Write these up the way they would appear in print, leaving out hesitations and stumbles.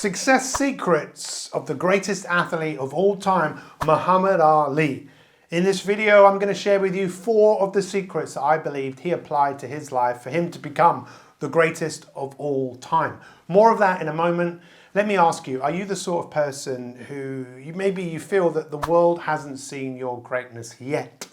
Success secrets of the greatest athlete of all time, Muhammad Ali. In this video, I'm going to share with you 4 of the secrets that I believed he applied to his life for him to become the greatest of all time. More of that in a moment. Let me ask you, are you the sort of person who maybe you feel that the world hasn't seen your greatness yet?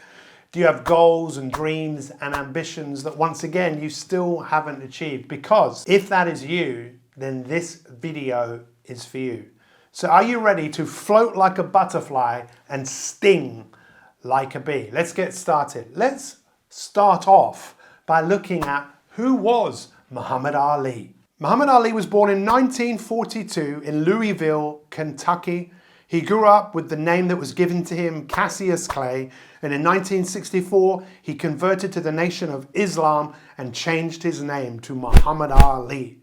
Do you have goals and dreams and ambitions that once again you still haven't achieved? Because if that is you, then this video is for you. So are you ready to float like a butterfly and sting like a bee? Let's get started. Let's start off by looking at who was Muhammad Ali. Muhammad Ali was born in 1942 in Louisville, Kentucky. He grew up with the name that was given to him, Cassius Clay, and in 1964 he converted to the Nation of Islam and changed his name to Muhammad Ali.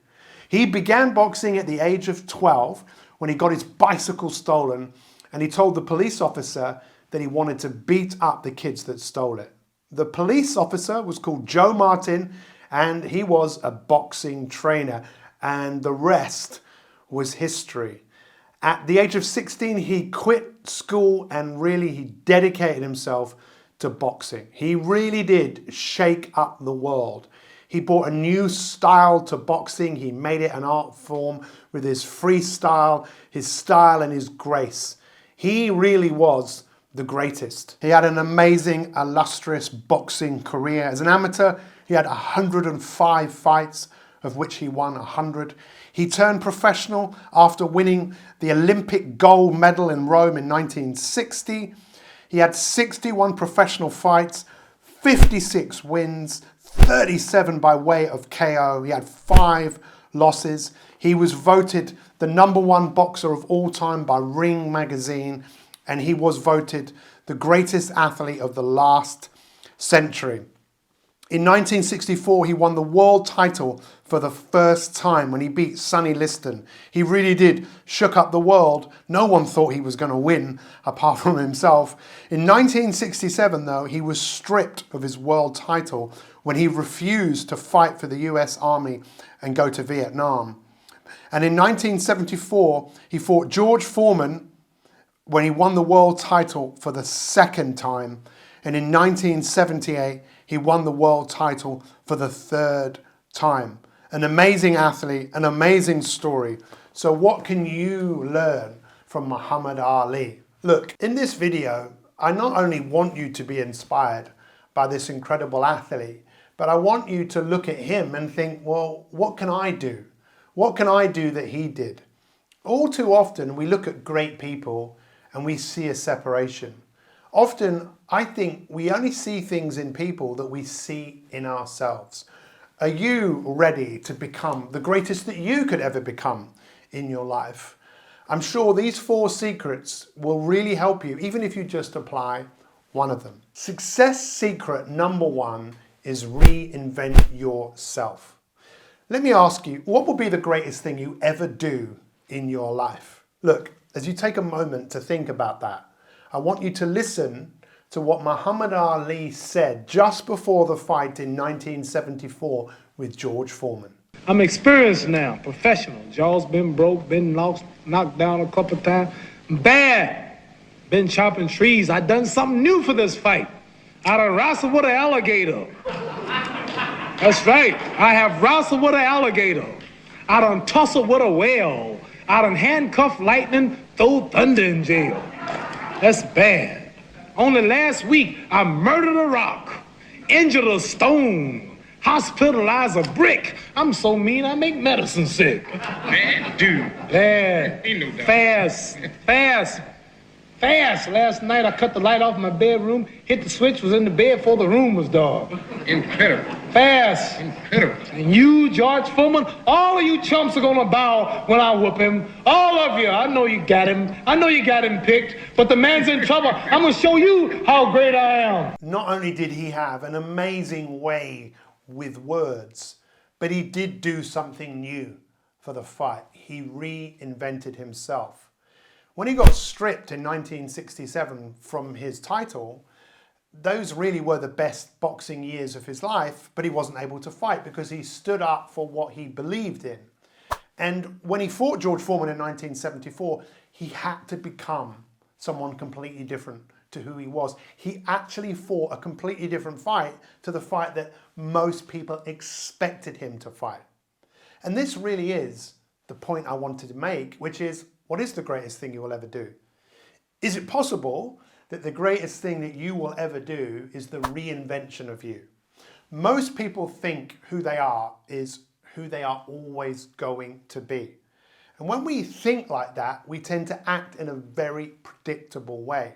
He began boxing at the age of 12 when he got his bicycle stolen, and he told the police officer that he wanted to beat up the kids that stole it. The police officer was called Joe Martin, and he was a boxing trainer, and the rest was history. At the age of 16, he quit school and he dedicated himself to boxing. He really did shake up the world. He brought a new style to boxing. He made it an art form with his freestyle, his style and his grace. He really was the greatest. He had an amazing, illustrious boxing career. As an amateur, he had 105 fights, of which he won 100. He turned professional after winning the Olympic gold medal in Rome in 1960. He had 61 professional fights, 56 wins, 37 by way of KO. He had 5 losses. He was voted the #1 boxer of all time by Ring magazine, and he was voted the greatest athlete of the last century. In 1964, he won the world title for the first time when he beat Sonny Liston. He really did shook up the world. No one thought he was going to win apart from himself. In 1967, though, he was stripped of his world title when he refused to fight for the US Army and go to Vietnam. And in 1974, he fought George Foreman when he won the world title for the second time. And in 1978, he won the world title for the 3rd time. An amazing athlete, an amazing story. So what can you learn from Muhammad Ali? Look, in this video, I not only want you to be inspired by this incredible athlete, but I want you to look at him and think, well, what can I do? What can I do that he did? All too often, we look at great people and we see a separation. Often, I think we only see things in people that we see in ourselves. Are you ready to become the greatest that you could ever become in your life? I'm sure these 4 secrets will really help you, even if you just apply one of them. Success secret #1 is reinvent yourself. Let me ask you, what will be the greatest thing you ever do in your life? Look, as you take a moment to think about that, I want you to listen to what Muhammad Ali said just before the fight in 1974 with George Foreman. I'm experienced now, professional. Jaw's been broke, been knocked down a couple times. Bad. Been chopping trees. I done something new for this fight. I done wrestled with an alligator. That's right. I have wrestled with an alligator. I done tussled with a whale. I done handcuffed lightning, throw thunder in jail. That's bad. Only last week, I murdered a rock, injured a stone, hospitalized a brick. I'm so mean, I make medicine sick. Man, dude. Bad. Ain't no doubt. Fast. Last night, I cut the light off my bedroom, hit the switch, was in the bed before the room was dark. Incredible. Fast. Incredible. And you, George Foreman, all of you chumps are gonna bow when I whoop him. All of you. I know you got him. I know you got him picked, but the man's in trouble. I'm gonna show you how great I am. Not only did he have an amazing way with words, but he did do something new for the fight. He reinvented himself. When he got stripped in 1967 from his title, those really were the best boxing years of his life, but he wasn't able to fight because he stood up for what he believed in. And when he fought George Foreman in 1974, he had to become someone completely different to who he was. He actually fought a completely different fight to the fight that most people expected him to fight. And this really is the point I wanted to make, which is, what is the greatest thing you will ever do? Is it possible that the greatest thing that you will ever do is the reinvention of you? Most people think who they are is who they are always going to be. And when we think like that, we tend to act in a very predictable way.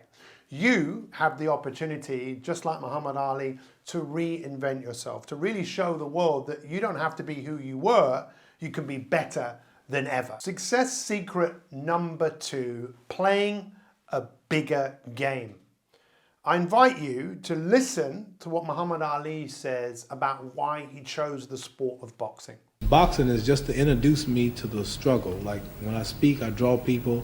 You have the opportunity, just like Muhammad Ali, to reinvent yourself, to really show the world that you don't have to be who you were, you can be better than ever. Success secret number 2, playing a bigger game. I invite you to listen to what Muhammad Ali says about why he chose the sport of boxing. Boxing is just to introduce me to the struggle. Like when I speak, I draw people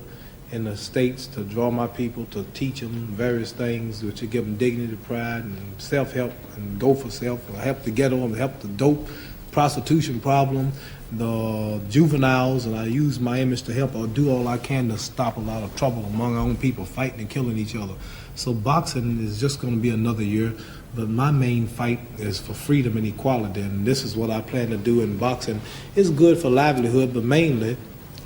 in the States to draw my people, to teach them various things which will give them dignity, pride, and self-help, and go for self, help the ghetto, and help the dope, prostitution problem, the juveniles, and I use my image to help or do all I can to stop a lot of trouble among our own people, fighting and killing each other. So boxing is just going to be another year, but my main fight is for freedom and equality, and this is what I plan to do in boxing. It's good for livelihood, but mainly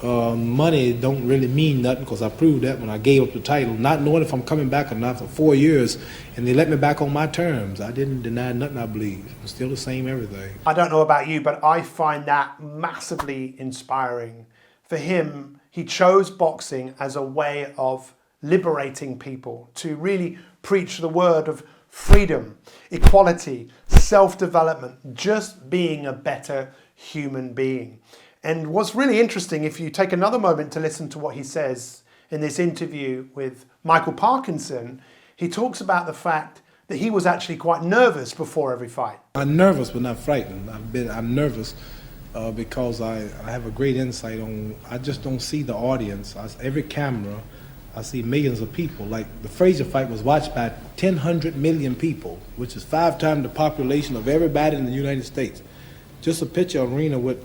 money don't really mean nothing, because I proved that when I gave up the title, not knowing if I'm coming back or not, for 4 years, and they let me back on my terms. I didn't deny nothing, I believe. I'm still the same everything. I don't know about you, but I find that massively inspiring. For him, he chose boxing as a way of liberating people, to really preach the word of freedom, equality, self-development, just being a better human being. And what's really interesting, if you take another moment to listen to what he says in this interview with Michael Parkinson, he talks about the fact that he was actually quite nervous before every fight. I'm nervous but not frightened. I'm nervous because I have a great insight on, I just don't see the audience. Every camera, I see millions of people. Like the Frazier fight was watched by 1,000 million people, which is 5 times the population of everybody in the United States. Just a picture arena with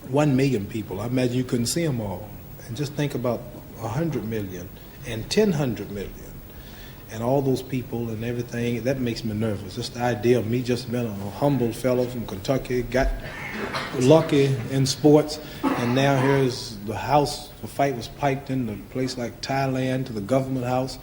1 million people. I imagine you couldn't see them all. And just think about 100 million and 1,000 million and all those people and everything. That makes me nervous. Just the idea of me just being a humble fellow from Kentucky, got lucky in sports, and now here's the house. The fight was piped in a place like Thailand to the government house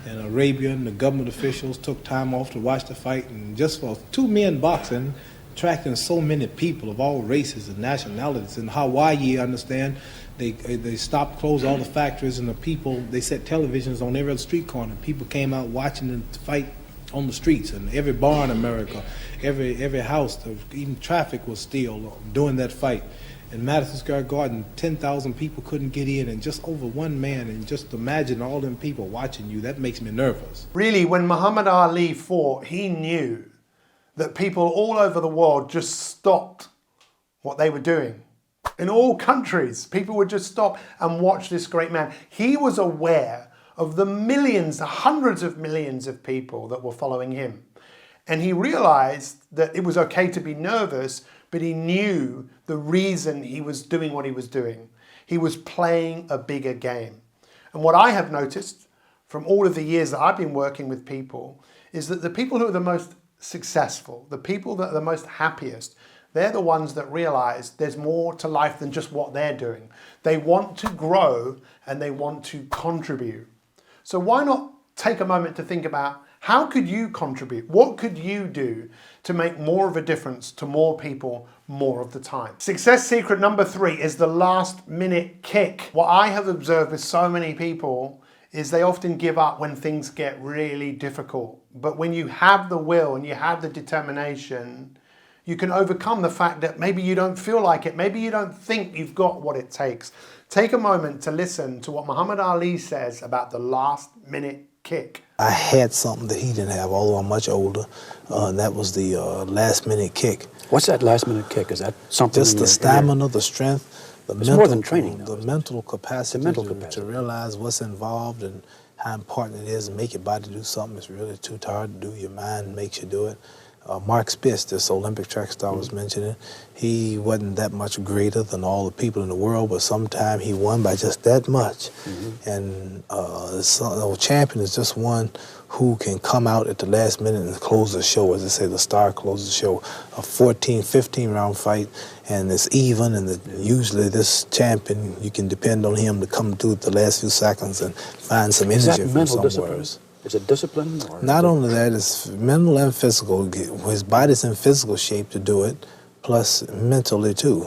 in Arabia, and the government officials took time off to watch the fight. And just for 2 men boxing, attracting so many people of all races and nationalities. In Hawaii, I understand, they stopped, closed all the factories, and the people, they set televisions on every other street corner. People came out watching the fight on the streets, and every bar in America, every house, even traffic was still during that fight. In Madison Square Garden, 10,000 people couldn't get in, and just over 1 man, and just imagine all them people watching you. That makes me nervous. Really, when Muhammad Ali fought, he knew that people all over the world just stopped what they were doing. In all countries, people would just stop and watch this great man. He was aware of the millions, the hundreds of millions of people that were following him. And he realized that it was okay to be nervous, but he knew the reason he was doing what he was doing. He was playing a bigger game. And what I have noticed from all of the years that I've been working with people is that the people who are the most successful, the people that are the most happiest, they're the ones that realize there's more to life than just what they're doing. They want to grow and they want to contribute. So why not take a moment to think about, how could you contribute? What could you do to make more of a difference to more people more of the time? Success secret number 3 is the last minute kick. What I have observed with so many people is they often give up when things get really difficult. But when you have the will and you have the determination, you can overcome the fact that maybe you don't feel like it, maybe you don't think you've got what it takes. Take a moment to listen to what Muhammad Ali says about the last minute kick. I had something that he didn't have, although I'm much older, and that was the last minute kick. What's that last minute kick? Is that something? Just the stamina, the strength, the mental, more than training, the mental capacity, to realize what's involved and how important it is to make your body do something. It's really too tired to do. Your mind makes you do it. Mark Spitz, this Olympic track star I was mentioning, he wasn't that much greater than all the people in the world, but sometime he won by just that much. And a champion is just one who can come out at the last minute and close the show. As I say, the star closes the show. A 14, 15 round fight, and it's even, and usually this champion, you can depend on him to come through at the last few seconds and find some energy from mental somewhere. discipline? Is it discipline? Or Not only that, it's mental and physical. His body's in physical shape to do it, plus mentally too.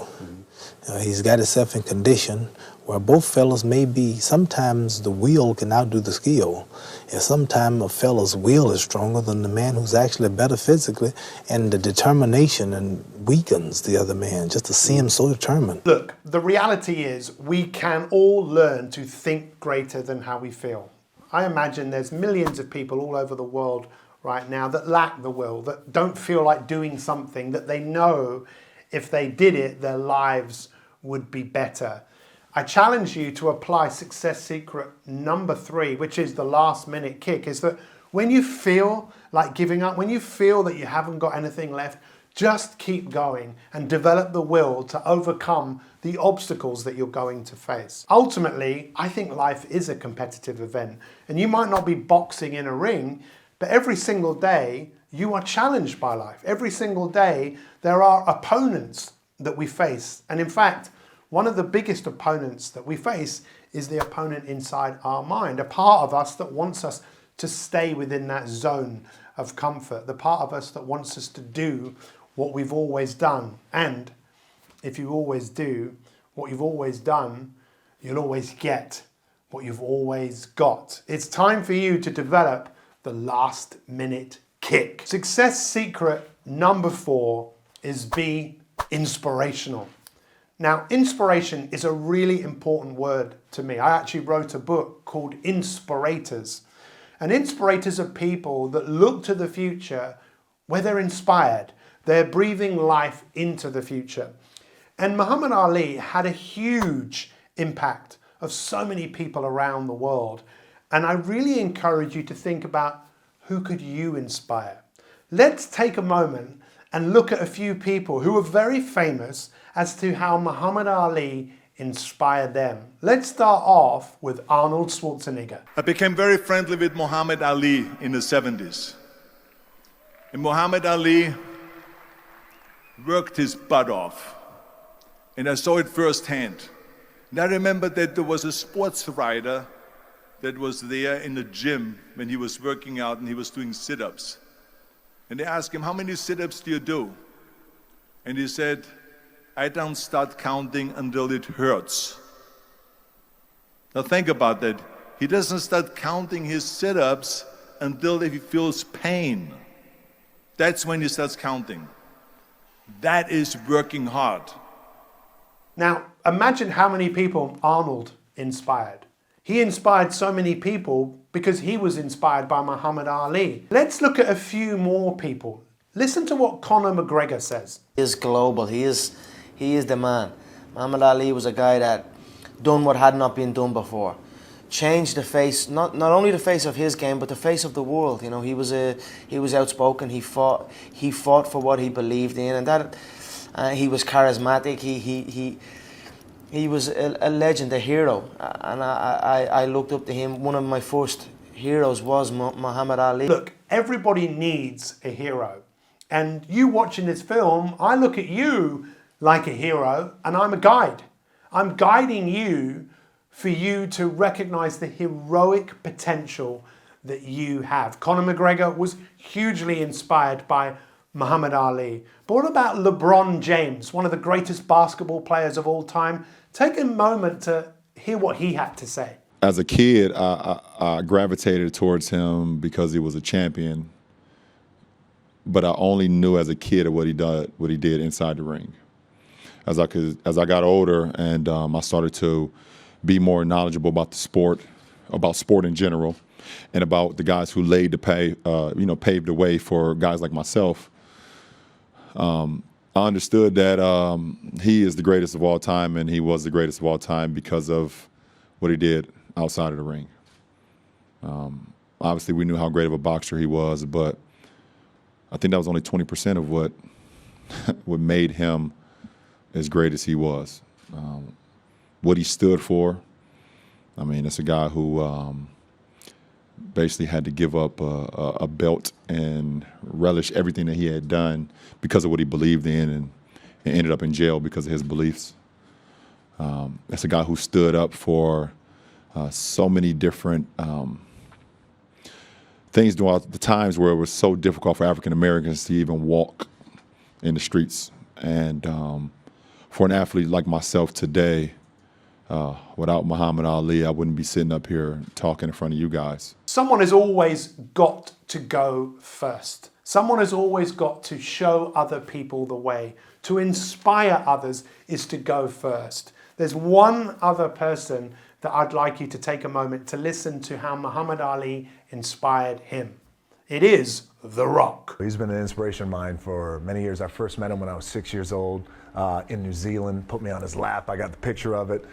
He's got himself in condition where both fellas may be, sometimes the will can outdo the skill. And sometimes a fella's will is stronger than the man who's actually better physically, and the determination and weakens the other man just to see him so determined. Look, the reality is we can all learn to think greater than how we feel. I imagine there's millions of people all over the world right now that lack the will, that don't feel like doing something that they know if they did it, their lives would be better. I challenge you to apply success secret number 3, which is the last minute kick, is that when you feel like giving up, when you feel that you haven't got anything left, just keep going and develop the will to overcome the obstacles that you're going to face. Ultimately, I think life is a competitive event, and you might not be boxing in a ring, but every single day you are challenged by life. Every single day there are opponents that we face. And in fact, one of the biggest opponents that we face is the opponent inside our mind, a part of us that wants us to stay within that zone of comfort, the part of us that wants us to do what we've always done. And if you always do what you've always done, you'll always get what you've always got. It's time for you to develop the last minute kick. Success secret number 4 is be inspirational. Now, inspiration is a really important word to me. I actually wrote a book called Inspirators. And inspirators are people that look to the future where they're inspired. They're breathing life into the future. And Muhammad Ali had a huge impact of so many people around the world. And I really encourage you to think about, who could you inspire? Let's take a moment and look at a few people who are very famous as to how Muhammad Ali inspired them. Let's start off with Arnold Schwarzenegger. I became very friendly with Muhammad Ali in the 70s. And Muhammad Ali worked his butt off. And I saw it firsthand. And I remember that there was a sports writer that was there in the gym when he was working out and he was doing sit-ups. And they asked him, how many sit-ups do you do? And he said, I don't start counting until it hurts. Now think about that. He doesn't start counting his sit-ups until he feels pain. That's when he starts counting. That is working hard. Now, imagine how many people Arnold inspired. He inspired so many people because he was inspired by Muhammad Ali. Let's look at a few more people. Listen to what Conor McGregor says. He is global. He is the man. Muhammad Ali was a guy that done what had not been done before. Changed the face, not only the face of his game, but the face of the world. You know, he was outspoken. He fought for what he believed in, and that he was charismatic. He was a legend, a hero, and I looked up to him. One of my first heroes was Muhammad Ali. Look, everybody needs a hero. And you watching this film, I look at you like a hero, and I'm a guide. I'm guiding you for you to recognize the heroic potential that you have. Conor McGregor was hugely inspired by Muhammad Ali. But what about LeBron James, one of the greatest basketball players of all time? Take a moment to hear what he had to say. As a kid, I gravitated towards him because he was a champion. But I only knew as a kid what he did inside the ring. As I got older and I started to be more knowledgeable about the sport, about sport in general, and about the guys who paved the way for guys like myself. I understood that he is the greatest of all time, and he was the greatest of all time because of what he did outside of the ring. Obviously, we knew how great of a boxer he was, but I think that was only 20% of what what made him as great as he was. What he stood for. I mean, it's a guy who basically had to give up a belt and relish everything that he had done because of what he believed in, and ended up in jail because of his beliefs. That's a guy who stood up for so many different things during the times where it was so difficult for African Americans to even walk in the streets. And for an athlete like myself today, without Muhammad Ali, I wouldn't be sitting up here talking in front of you guys. Someone has always got to go first. Someone has always got to show other people the way. To inspire others is to go first. There's one other person that I'd like you to take a moment to listen to how Muhammad Ali inspired him. It is The Rock. He's been an inspiration of mine for many years. I first met him when I was 6 years old in New Zealand, put me on his lap. I got the picture of it.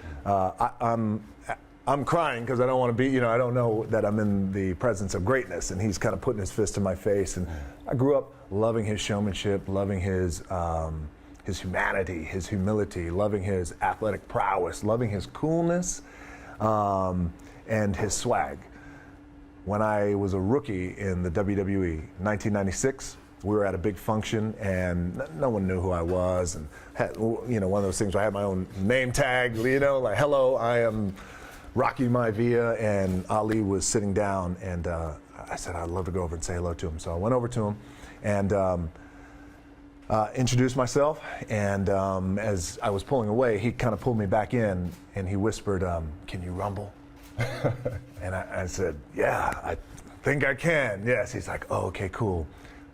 I'm crying because I don't want to be, I don't know that I'm in the presence of greatness, and he's kind of putting his fist in my face. And I grew up loving his showmanship, loving his humanity, his humility, loving his athletic prowess, loving his coolness, and his swag. When I was a rookie in the WWE, 1996, we were at a big function and no one knew who I was, and had, one of those things where I had my own name tag, like, hello, I am Rocky Maivia, and Ali was sitting down, and I said I'd love to go over and say hello to him. So I went over to him and introduced myself, and as I was pulling away, he kind of pulled me back in, and he whispered, can you rumble? And I said, yeah, I think I can. Yes. He's like, oh, okay, cool.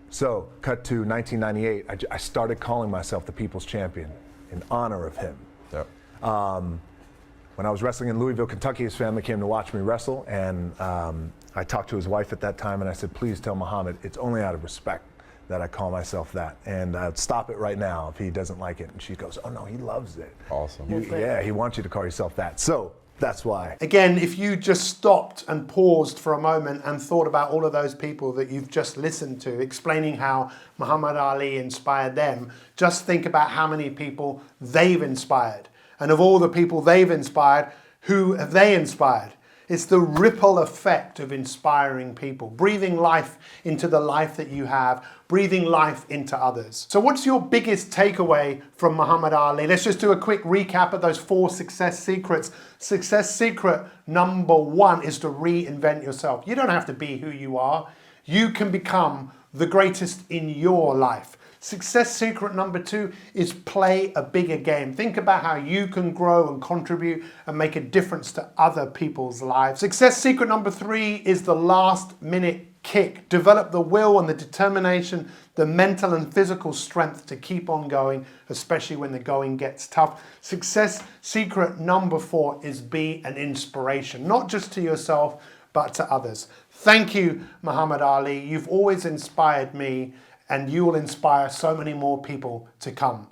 So cut to 1998, I started calling myself the People's Champion in honor of him. Yep. When I was wrestling in Louisville, Kentucky, his family came to watch me wrestle, and I talked to his wife at that time, and I said, please tell Muhammad it's only out of respect that I call myself that, and I'd stop it right now if he doesn't like it. And she goes, oh no, he loves it. Awesome. Yeah, he wants you to call yourself that. So that's why. Again, if you just stopped and paused for a moment and thought about all of those people that you've just listened to, explaining how Muhammad Ali inspired them, just think about how many people they've inspired. And of all the people they've inspired, who have they inspired? It's the ripple effect of inspiring people, breathing life into the life that you have, breathing life into others. So what's your biggest takeaway from Muhammad Ali? Let's just do a quick recap of those 4 success secrets. Success secret number 1 is to reinvent yourself. You don't have to be who you are. You can become the greatest in your life. Success secret number 2 is play a bigger game. Think about how you can grow and contribute and make a difference to other people's lives. Success secret number 3 is the last minute kick. Develop the will and the determination, the mental and physical strength to keep on going, especially when the going gets tough. Success secret number 4 is be an inspiration, not just to yourself, but to others. Thank you, Muhammad Ali. You've always inspired me, and you will inspire so many more people to come.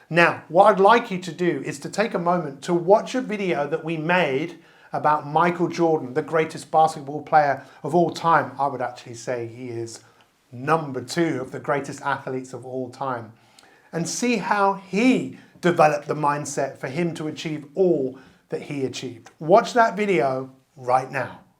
Now, what I'd like you to do is to take a moment to watch a video that we made about Michael Jordan, the greatest basketball player of all time. I would actually say he is number 2 of the greatest athletes of all time. And see how he developed the mindset for him to achieve all that he achieved. Watch that video right now.